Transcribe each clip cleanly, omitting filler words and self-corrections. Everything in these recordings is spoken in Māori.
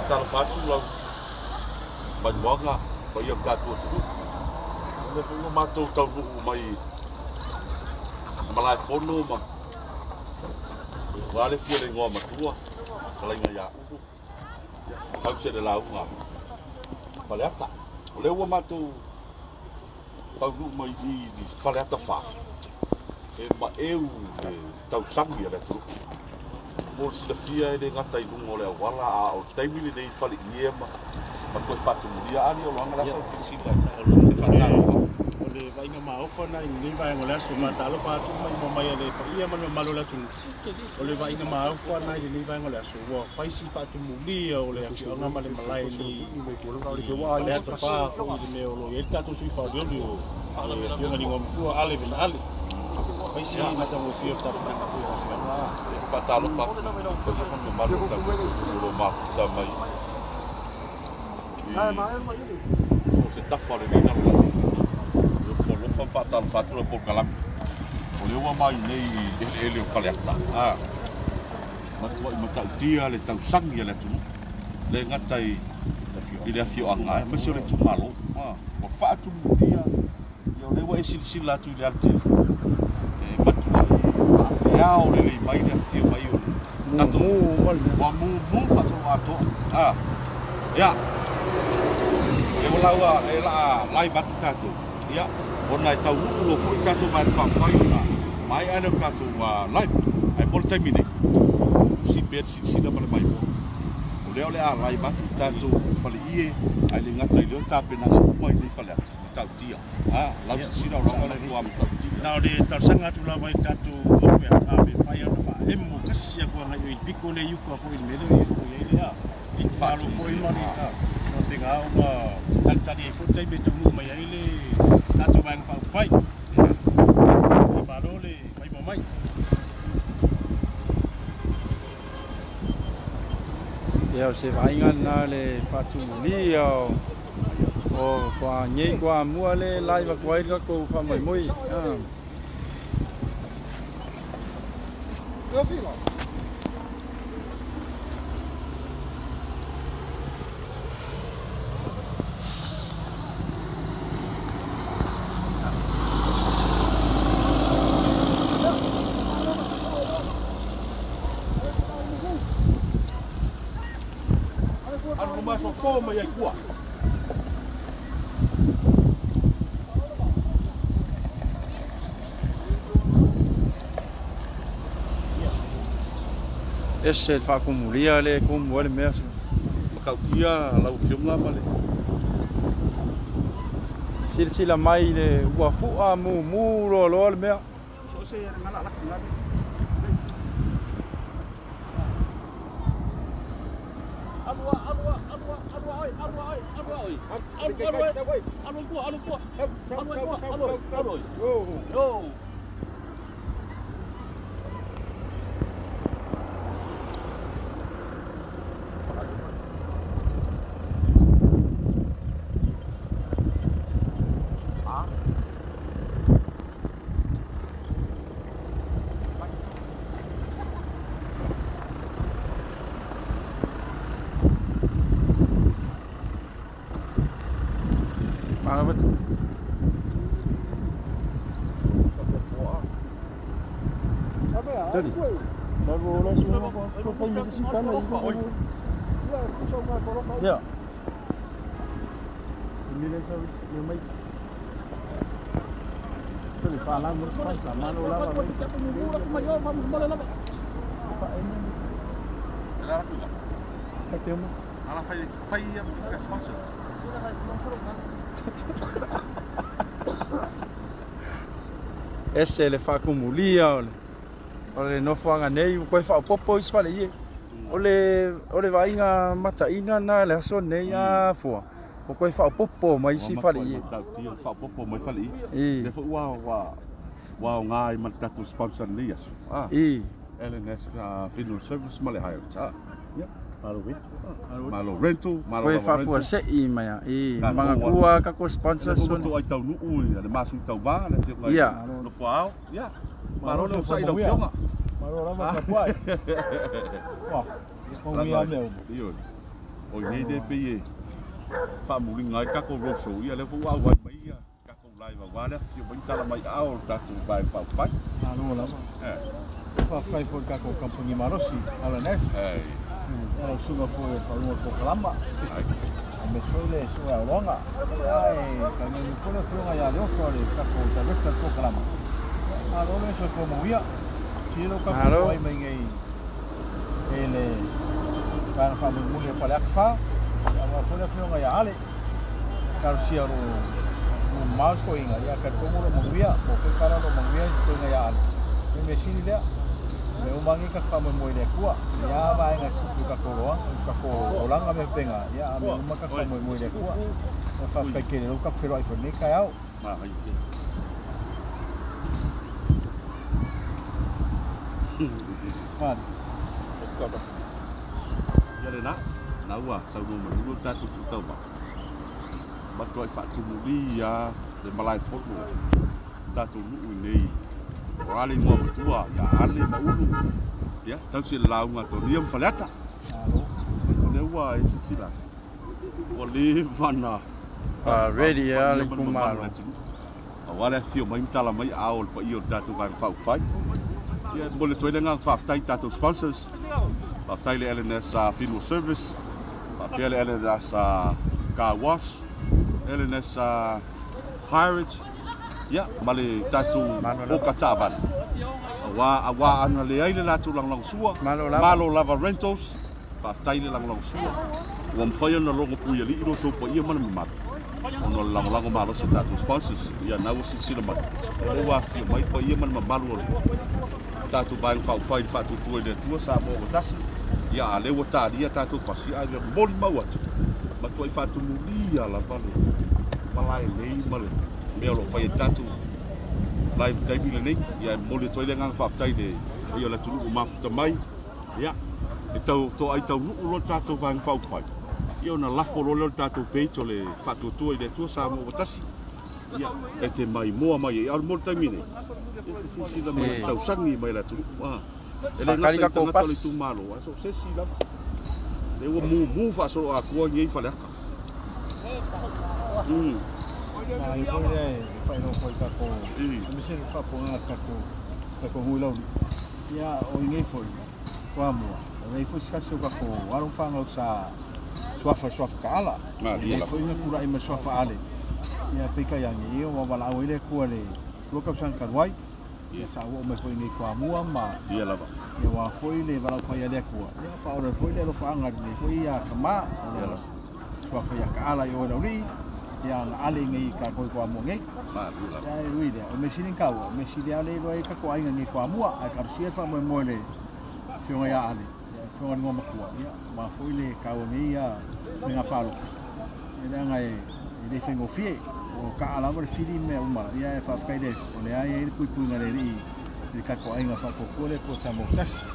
Fatalo fatu lau mai wanga pa ia tatu tu le ko mato tau mai malai fono ma wale fie ngo matua kalenga ya tau se de la unga paleta le wa mato tau mai di paleta fa e ma eu tau sangi le tu mo se fia de ngata i ngo le wala a o taimi de fali ie ma ko fatu dia ali o longa la so fisika o fatalo fa o le vai nga maofa na ni vai ngola so matalo fatu mai mai le pa ia ma malo la tu o le vai nga maofa na ni vai ngola so wa fai si fatu mulia o le o nga male malai ni le wa le ta fa o le me o lo e tatu sui fa dio dio io nga ni ngom tu ale ben ale fai si na ta mo fio ta pa fatalo fa ko no malo ta lo ma ta mai so se tafa le nina o folo fa fatal fatro por kalam o le wa mai nei ele o faleata ma ta tia le tau sangi le tu le ngatai ile afio anga ma se le tu malo o fa tu dia yo le wa silsila tu le arte ma tu ya o le mai le afio mai o na tu mu fa tu ato ya e lawa e la lai batu tatu ia ona e tau lo fu tatu mai fa fa ina mai ana tatu lai ai pol termine si bet si da mai o le a lai batu tatu fali ie ai le ngata i le tape na mai le fale tau tia la si da ronga le tuam tau tia na de tau sanga tu la mai tatu o me tape fa ia fa e mo kasi ko ngai i piko le yu ko fo i mele i le a i fa lo fo i mani tenga o tan tani e fotai be tunu mai ai le tato bang fa fai e barole mai mai eu se vai ngana le fatu li o kwa nhei kwa mua le live kwa ira ko fa mai moi eu vi lá forma e qua esse fa como lia le como ele mesmo makautia la ufionga male silsila mai le ua fu'a mu lo le mea so se ngala la Tadi. Baru langsung apa mesti lagi. Ya. Ini dah servis memang. Tadi falam mesti sama olah. Apa ini? Ela fica. Aqui uma. Ela faz as manchas. Esse ele fa como lia, olha. Ole no fuanga nei ko fa popo is fale ie ole vai nga mataina na le so nei a fo ko fa popo mai si fale ie fa popo mai fale ie le fo wa ngai matatu sponsor ni asu LNS funeral service male hire ta malo rental ko fa fo se i mai manga kua ka ko sponsor so to ai tau nu le masu tau ba le no fo Maro não sai da filma. Maro lá vai para pai. Ó, com o meu. o nei de pe e fa mu ringa ka ko ro so ia le fu wa wa mai ia ka ko lai wa le fio ban tala mai ao tatu vai pa fai no la fa fai for ka ko company marosi ala nes ela suga foi fa no ko kalamba me suele su a longa ai ka me foi fio ia le ko le ka ko ta vesta ko kalamba a lo le so mo via si lo ka ko ai mai ngai ele para fa mo le fa le fa a foi fio ia ale ka si ro mal ko inga ya ka ko mo via ko para mo via ko ia ale me sini le me umangi ka fa mo le kua ya vai nga ku ka ko roa ka ko olanga me penga ya me uma ka fa mo le kua fa fa ke le ka fero ai for ni ka au ma ai man ka ba ya le na ua sa mo mo ta tu ta ba to ai fa tu mo ya le malai fo ta tu lu nei wale mo tua ya ale ma ulu ya tau se launga to niam falata le wa sila wale vana ready ale kumalo wale fio mai tala mai aol pa io tatu van fai ya mole to lenga fa tai tatu sponsors fa tai le LNS funeral service fa pele LNS car wash LNS Heritage ya male tatu o kataban wa ana le ai le latu lang sua malo lava rentals pa taile lang sua wa mfaya na longo puya li ro to pa ia man mat ono lang malo so tatu sponsors ya na usi sila mat le wa fi mai pa ia man malo tatu bang fa tu tu de tu sa mo tas ya le wa ta dia tatu pasi ai le bol mawat ma tu fa tu mulia la pale malai le male me lo fai tatu live taibi le nei ya mole toile ngang fa tai de yo la tulu ma futa mai ya e tau to ai tau nu lo tatu vang fa fai yo na la fo lo tatu peito le fa tu tu de tu sa mo tasi ya e te mai mo mai al mo taimi nei e si si la mai tau sangi mai la tulu wa ele ngai ka ko pas tu malo so se si la le wo mu fa so a ko ngai fa la ka ai foi fai no foi ka ko me se fa po na ka ko hula ya o ngai foi kwa mo ai foi ska so ka ko aron fa no sa swafa ka ala ma foi na kura i me swafa ale ya pika yang i o wala o ile ko le ko ka san ka wai ya sa o me foi ni kwa mua ma ia la ba ya wa foi le wala ko ya le ko ya fa o foi le fa nga ni foi ya kama swafa ya ka ala yo no ri yang ale ngai ka ko ko mo ngai ya lui de o me sinin ka o me sidi ale lo ai ka ko ai ngai ko mua ai ka sia fa mo mo le fio ya ale fio ngo ma ko ya ma foi le ka o ngai ya singa palo ina ngai ile fengo fie o ka ala mo fili me uma ya fa fa kai de o le ai ku ngale ri ka ko ai nga fa ko le ko sa mo tas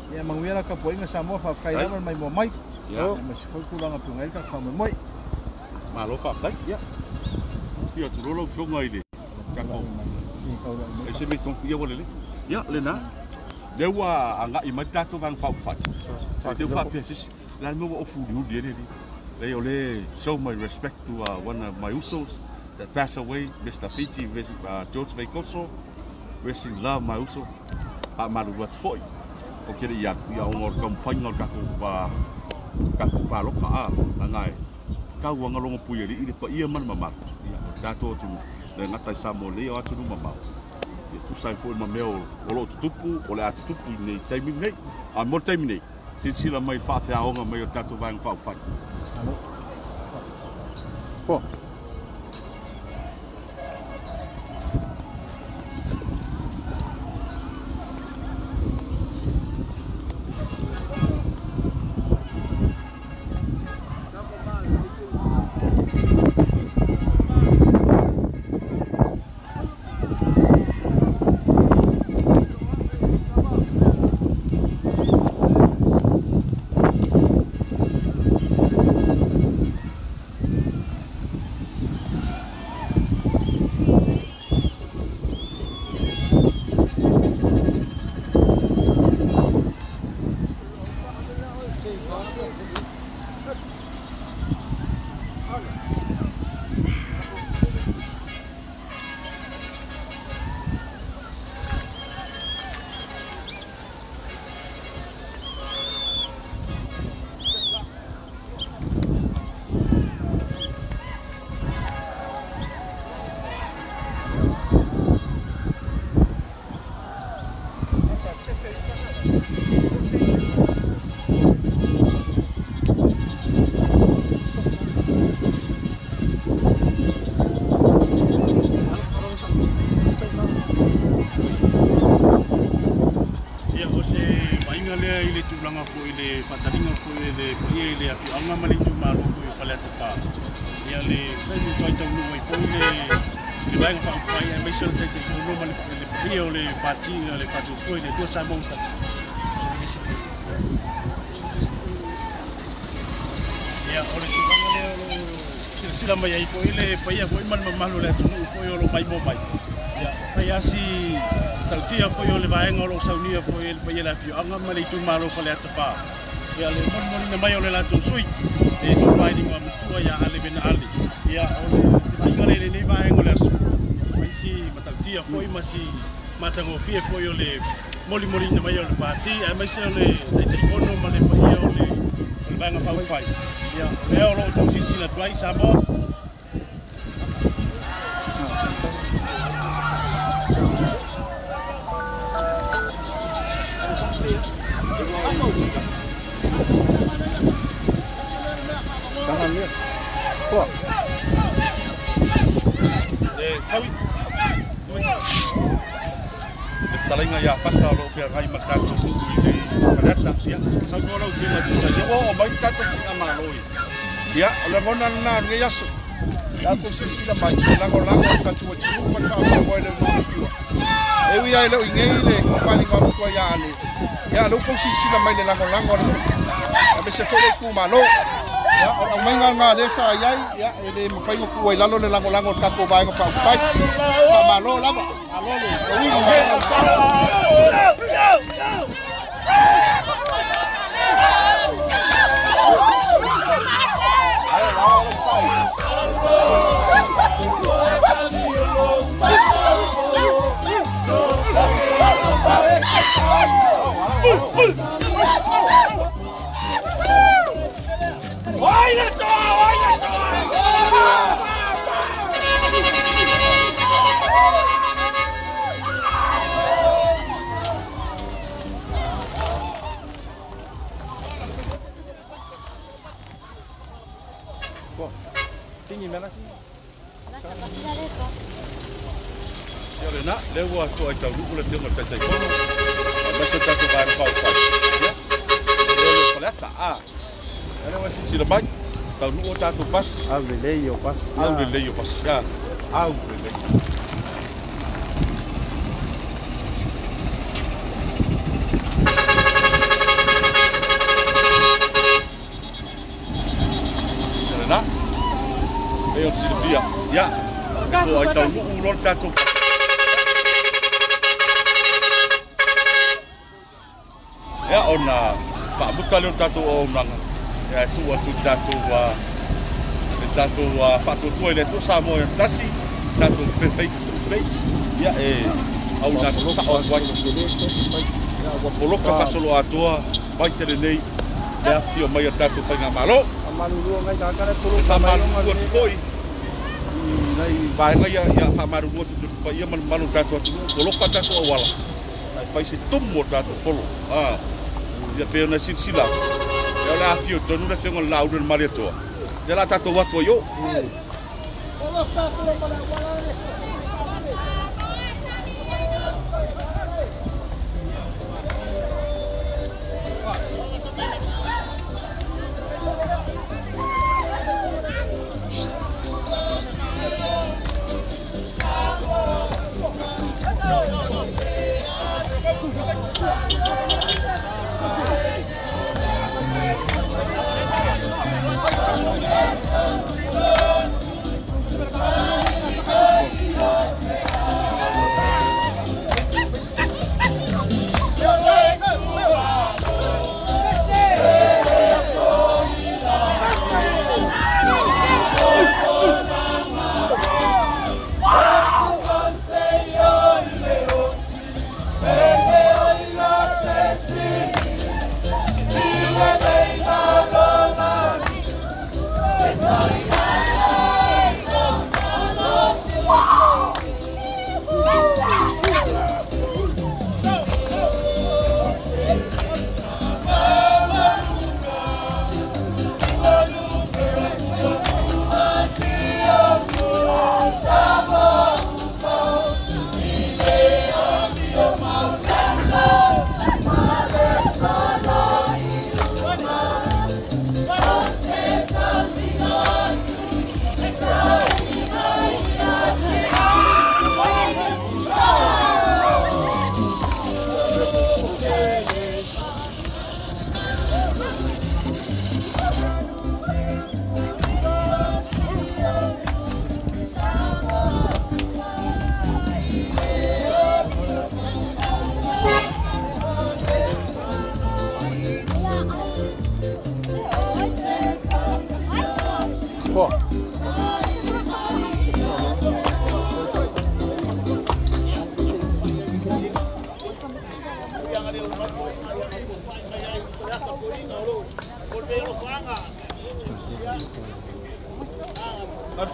ya manguela ka po inga sa mo fa kai la mai mo mai ya me foi ku langa pu ngai ka fa mo moi malo fa tai ya ia tu rolo fo ngai de ka ko e se me ton ia wole le ya le na le wa anga I mata to bang fa fa te fa pesis la mo o fu di de le yo le show my respect to one of my usos that passed away Mr. Fiji George Veikoso wishing love my uso a malu wat foi o ke ia o kom fango ka ko pa lo ka ngai ka wanga longo puiri I pa ia man mama ta to tu le ngata sa mo le o tu mama tu sai foi ma meo o lo tupu o le atu tupu nei timing nei a mo timing nei si la mai fa fa onga mai ta tu vang fa fa po Fatalinga foi le pie le afi anga mali tu malu foi fale te fa ia le peni toi tau no foi le vai fa pai e mesel te te no mali le pie o le pati le fatu foi le tua sa monta so le se ia o le tu anga le sila mai ai foi le pie foi mal malu le tu foi o lo mai mo mai ia fai asi tautia foi o le vaenga o lo saunia foi le pie le afi anga mali tu malu fale te fa ia le moni na mai o le latou sui e to findinga mutua ia ale bena ale ia o le ingale le nei vaenga le asu mai si matautia foi masi matango fie foi o le moli na mai o le pati ai mai se o le telefono ma le paia o le vaenga fau fai ia le o lo to sisi na tuai sa mo Talinga ya fata lo fia ngai matato tu i paleta ya sa no lo fia tu sa o mai tato ama loi ya la mona na ngai aso ya ko sisi la mai lango tatu wa chiu ma ka mo le no piwa e wi ai lo ngai le ko fani ngam ko ya lo ko sisi la mai le lango ya be se fole ku ma lo ya o mai nga le sa ya ele mo fai ko ai lalo le lango ka ko ba ngo fa fai ma lo la ba alole na le wa to ai tau ku le fiona tai tai kono ma se tato vai pa pa ya le paleta ele wa si le mai tau no tato pas au le leio pas ya au le leio na e o Silvia ya to ai tau no tato ya ona pa butale tato o nanga ya tu tato wa fatu tu ele tu sa mo tasi tato perfeito ya au na sa o wa ya wa poloka fa solo atoa vai tere nei ya fio mai tato fanga malo amalu ngai ta kana polo fa malo tu foi nei vai ngai ya fa maru tu pa ia malu tato poloka tato wala ai fai se tomo tato folo ia pe ona silsila e ola fio tonu le fengo laudo na maria toa ia la tato watu yo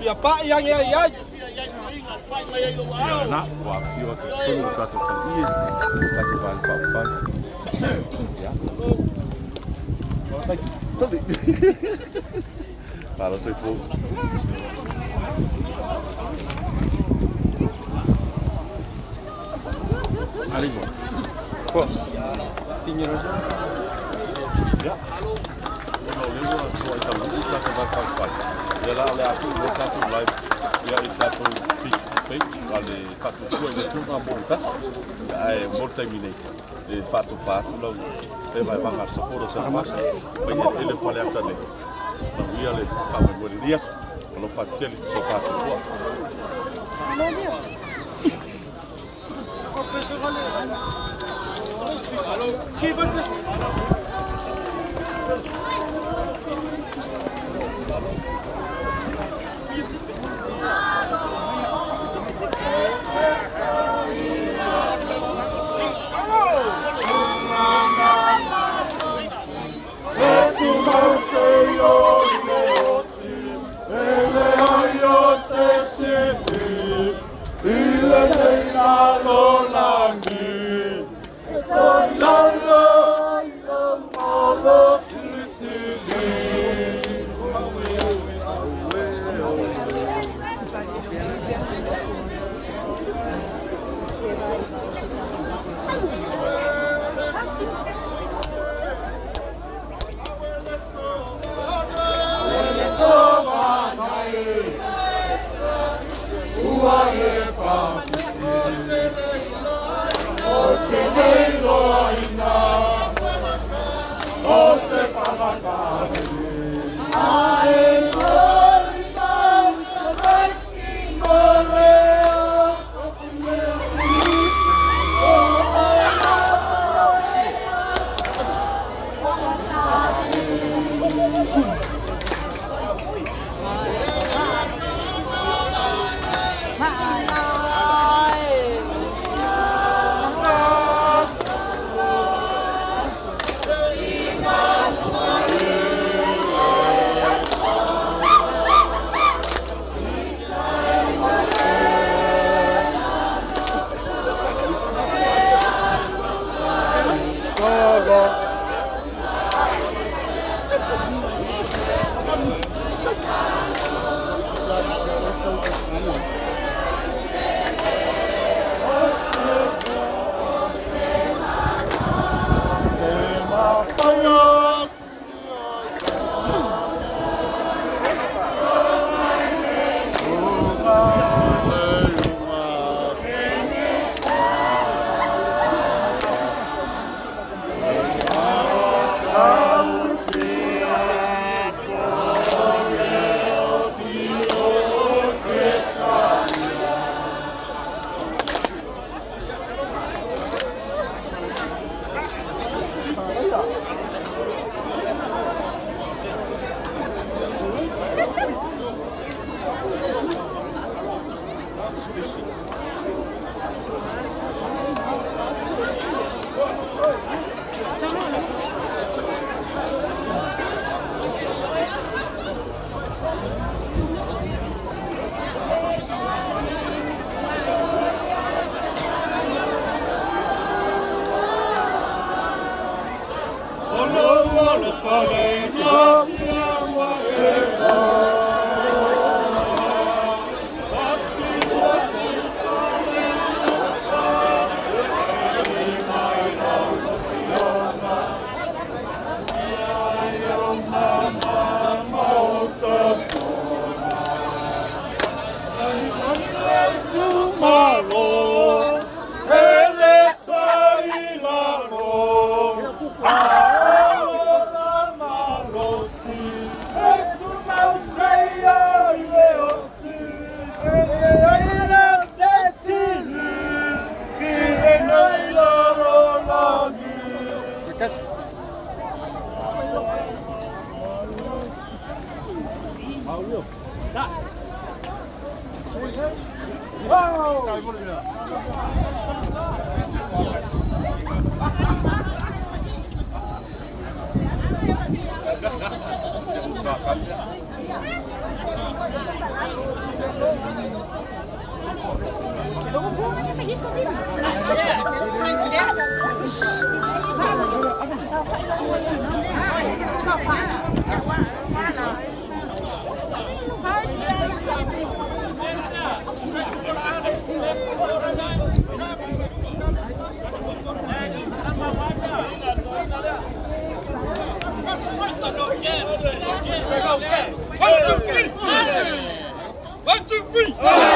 Fia pa yang ya. Nak buat fio tu pun kata tadi, kata bal. Ya. Tadi. Para ser fosse. Ali bom. Pos. Tinha razão. Ya. Kalau lewat soal itu kita akan pakai. Ela le aku satu live ya itu page ale fatu ko ele tunga montas ai multimine e fatu lo e vai vangar saporo sa fast bem ele fale atale não ia le para ver dias lo facel so fatu ko Wow! One, two, three!